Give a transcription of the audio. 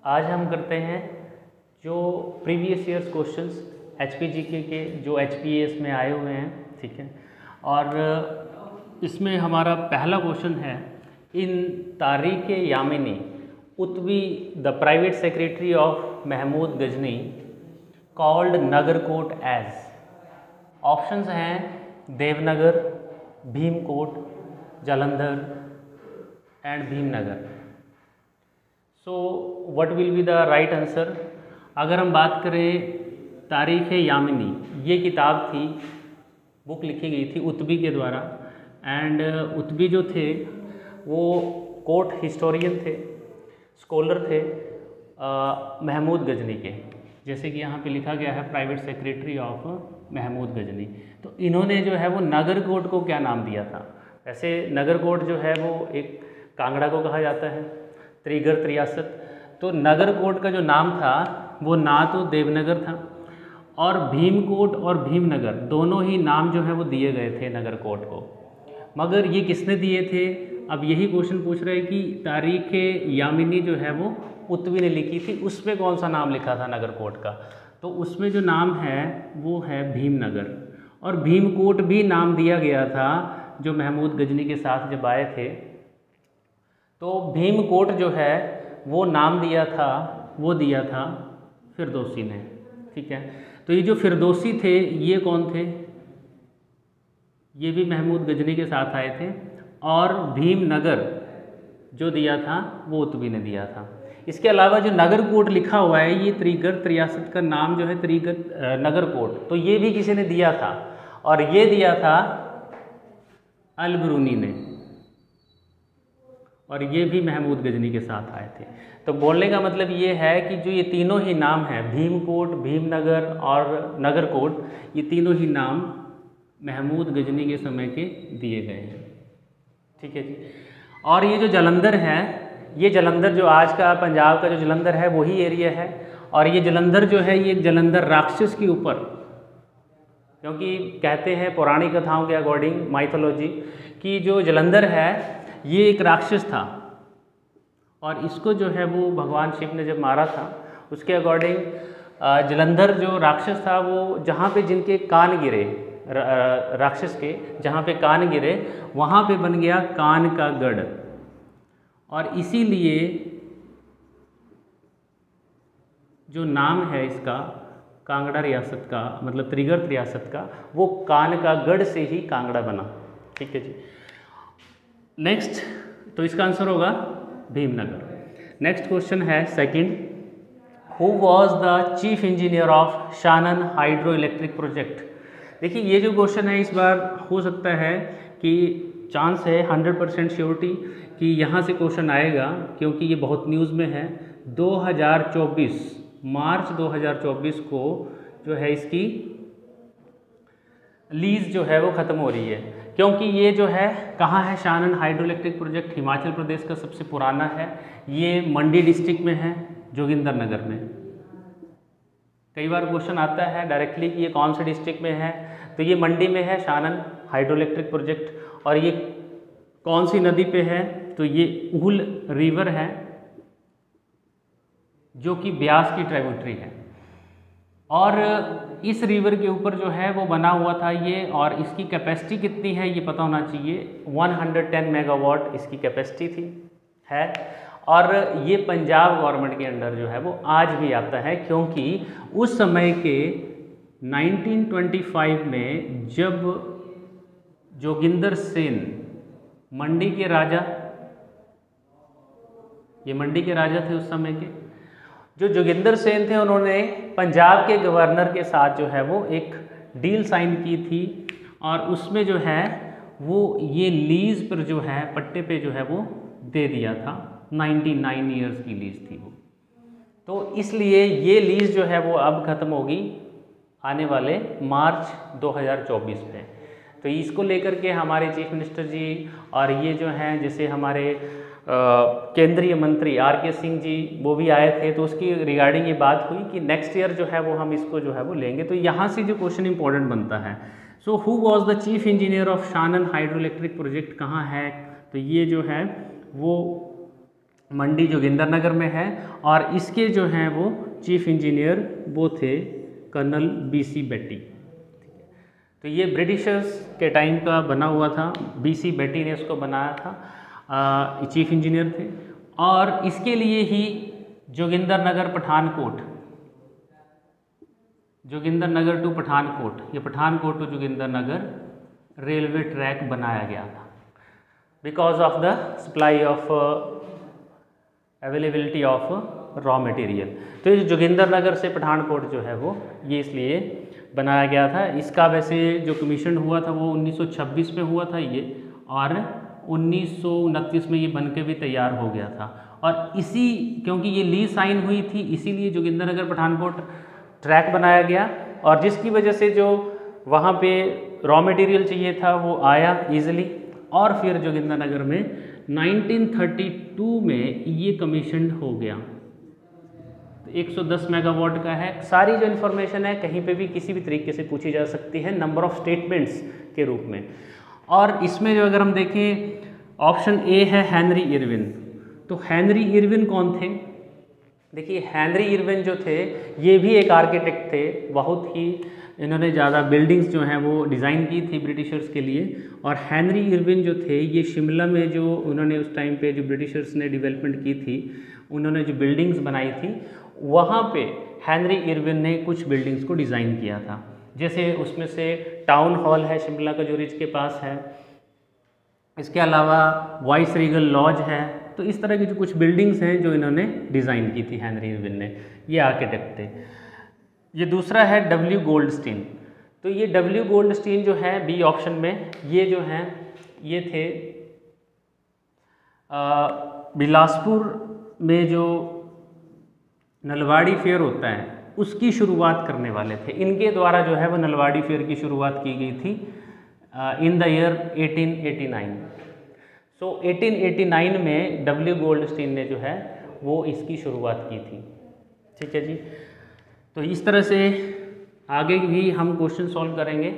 आज हम करते हैं जो प्रीवियस ईयर्स क्वेश्चंस HPGK के जो HPAS में आए हुए हैं, ठीक है। और इसमें हमारा पहला क्वेश्चन है, in Tarikh Yamini Utbi the private secretary of Mahmud Ghazni called Nagarkot as. Options हैं Devnagar, Bhimkot, Jalandhar and Bhimnagar. So what will be the right answer? अगर हम बात करें तारीख यामिनी, ये किताब थी, बुक लिखी गई थी उत्बी के द्वारा। एंड उत्बी जो थे वो कोर्ट हिस्टोरियन थे, स्कॉलर थे महमूद गजनी के, जैसे कि यहाँ पे लिखा गया है private secretary of Mahmud Ghazni. तो इन्होंने जो है वो नगरकोट को क्या नाम दिया था? वैसे नगरकोट जो है वो एक कांगड़ा को कहा जाता है, त्रिगर्त रियासत। तो नगरकोट का जो नाम था वो ना तो देवनगर था और भीमकोट और भीमनगर दोनों ही नाम जो है वो दिए गए थे नगरकोट को, मगर ये किसने दिए थे? अब यही क्वेश्चन पूछ रहे हैं कि तारीख यामिनी जो है वो उत्बी ने लिखी थी, उसमें कौन सा नाम लिखा था नगरकोट का? तो उसमें जो नाम है वो है भीमनगर। और भीमकोट भी नाम दिया गया था जो महमूद गजनी के साथ जब आए थे। तो भीमकोट जो है वो नाम दिया था, वो दिया था फिरदौसी ने, ठीक है। तो ये जो फिरदौसी थे ये कौन थे? ये भी महमूद गजनी के साथ आए थे। और भीमनगर जो दिया था वो उत्बी ने दिया था। इसके अलावा जो नगरकोट लिखा हुआ है, ये त्रिगर्त रियासत का नाम जो है त्रिगर्त नगरकोट, तो ये भी किसी ने दिया था और ये दिया था अलबरूनी ने, और ये भी महमूद गजनी के साथ आए थे। तो बोलने का मतलब ये है कि जो ये तीनों ही नाम हैं, भीमकोट, भीमनगर और नगरकोट, ये तीनों ही नाम महमूद गजनी के समय के दिए गए हैं, ठीक है जी। और ये जो जालंधर है, ये जालंधर जो आज का पंजाब का जो जालंधर है वही एरिया है। और ये जालंधर जो है ये जालंधर राक्षस के ऊपर, क्योंकि कहते हैं पौराणिक कथाओं के अकॉर्डिंग, माइथोलॉजी, कि जो जालंधर है ये एक राक्षस था और इसको जो है वो भगवान शिव ने जब मारा था, उसके अकॉर्डिंग जालंधर जो राक्षस था वो जहाँ पे जिनके कान गिरे, राक्षस के जहाँ पे कान गिरे वहाँ पे बन गया कान का गढ़। और इसीलिए जो नाम है इसका कांगड़ा रियासत का, मतलब त्रिगर्त रियासत का, वो कान का गढ़ से ही कांगड़ा बना, ठीक है जी। नेक्स्ट, तो इसका आंसर होगा भीमनगर। नेक्स्ट क्वेश्चन है second, who was the chief engineer of Shanan hydro electric project? देखिए ये जो क्वेश्चन है इस बार हो सकता है कि चांस है 100% श्योरिटी कि यहाँ से क्वेश्चन आएगा, क्योंकि ये बहुत न्यूज़ में है। 2024 मार्च 2024 को जो है इसकी लीज जो है वो ख़त्म हो रही है, क्योंकि ये जो है कहाँ है? Shanan hydro electric project Himachal Pradesh का सबसे पुराना है। ये मंडी डिस्ट्रिक्ट में है, जोगिंदर नगर में। कई बार क्वेश्चन आता है डायरेक्टली कि ये कौन से डिस्ट्रिक्ट में है, तो ये मंडी में है शानन हाइड्रो इलेक्ट्रिक प्रोजेक्ट। और ये कौन सी नदी पे है? तो ये ऊल रिवर है जो कि ब्यास की ट्रिब्यूटरी है। और इस रिवर के ऊपर जो है वो बना हुआ था ये, और इसकी कैपेसिटी कितनी है ये पता होना चाहिए। 110 मेगावाट इसकी कैपेसिटी थी, है। और ये पंजाब गवर्नमेंट के अंडर जो है वो आज भी आता है, क्योंकि उस समय के 1925 में जब जोगिंदर सेन मंडी के राजा, ये मंडी के राजा थे उस समय के, जो जोगिंदर सेन थे, उन्होंने पंजाब के गवर्नर के साथ जो है वो एक डील साइन की थी, और उसमें जो है वो ये लीज पर जो है पट्टे पे जो है वो दे दिया था। 99 ईयर्स की लीज थी वो। तो इसलिए ये लीज जो है वो अब ख़त्म होगी आने वाले मार्च 2024 में। तो इसको लेकर के हमारे चीफ मिनिस्टर जी और ये जो हैं जैसे हमारे केंद्रीय मंत्री RK सिंह जी वो भी आए थे, तो उसकी रिगार्डिंग ये बात हुई कि नेक्स्ट ईयर जो है वो हम इसको जो है वो लेंगे। तो यहाँ से जो क्वेश्चन इंपॉर्टेंट बनता है, so who was the chief engineer of Shanan hydro electric project, कहाँ है? तो ये जो है वो मंडी जोगिंदरनगर में है, और इसके जो हैं वो चीफ इंजीनियर वो थे कर्नल BC बेट्टी। तो ये ब्रिटिशर्स के टाइम का बना हुआ था, BC बेट्टी ने इसको बनाया था, चीफ इंजीनियर थे। और इसके लिए ही जोगिंदरनगर पठानकोट, जोगिंदरनगर टू पठानकोट, ये Pathankot to Jogindernagar railway track बनाया गया था, because of the supply of availability of raw material. तो ये जोगिंदरनगर से पठानकोट जो है वो ये इसलिए बनाया गया था। इसका वैसे जो कमीशन हुआ था वो 1926 में हुआ था ये, और 1929 में ये बन के भी तैयार हो गया था। और इसी, क्योंकि ये लीज साइन हुई थी, इसीलिए जोगिंदरनगर पठानकोट ट्रैक बनाया गया, और जिसकी वजह से जो वहाँ पे रॉ मटेरियल चाहिए था वो आया ईजिली। और फिर जोगिंदरनगर में 1932 में ये कमीशन हो गया। 110 मेगावाट का है। सारी जो इन्फॉर्मेशन है कहीं पे भी किसी भी तरीके से पूछी जा सकती है नंबर ऑफ स्टेटमेंट्स के रूप में। और इसमें जो अगर हम देखें, ऑप्शन ए है हेनरी इरविन। तो हेनरी इरविन कौन थे? देखिए, हेनरी इरविन जो थे ये भी एक आर्किटेक्ट थे, बहुत ही इन्होंने ज़्यादा बिल्डिंग्स जो हैं वो डिज़ाइन की थी ब्रिटिशर्स के लिए। और हेनरी इरविन जो थे ये शिमला में जो उन्होंने उस टाइम पे जो ब्रिटिशर्स ने डेवलपमेंट की थी, उन्होंने जो बिल्डिंग्स बनाई थी वहाँ पे हेनरी इरविन ने कुछ बिल्डिंग्स को डिज़ाइन किया था। जैसे उसमें से टाउन हॉल है शिमला का जो रिज के पास है, इसके अलावा वाइस रीगल लॉज है। तो इस तरह की जो कुछ बिल्डिंग्स हैं जो इन्होंने डिज़ाइन की थी हेनरी इरविन ने, ये आर्किटेक्ट थे। ये दूसरा है W गोल्डस्टीन। तो ये W गोल्डस्टीन जो है बी ऑप्शन में, ये जो हैं ये थे बिलासपुर में जो नलवाड़ी फेयर होता है उसकी शुरुआत करने वाले थे। इनके द्वारा जो है वो नलवाड़ी फेयर की शुरुआत की गई थी इन द ईयर 1889। सो 1889 में W गोल्डस्टीन ने जो है वो इसकी शुरुआत की थी। ठीक है जी। तो इस तरह से आगे भी हम क्वेश्चन सॉल्व करेंगे।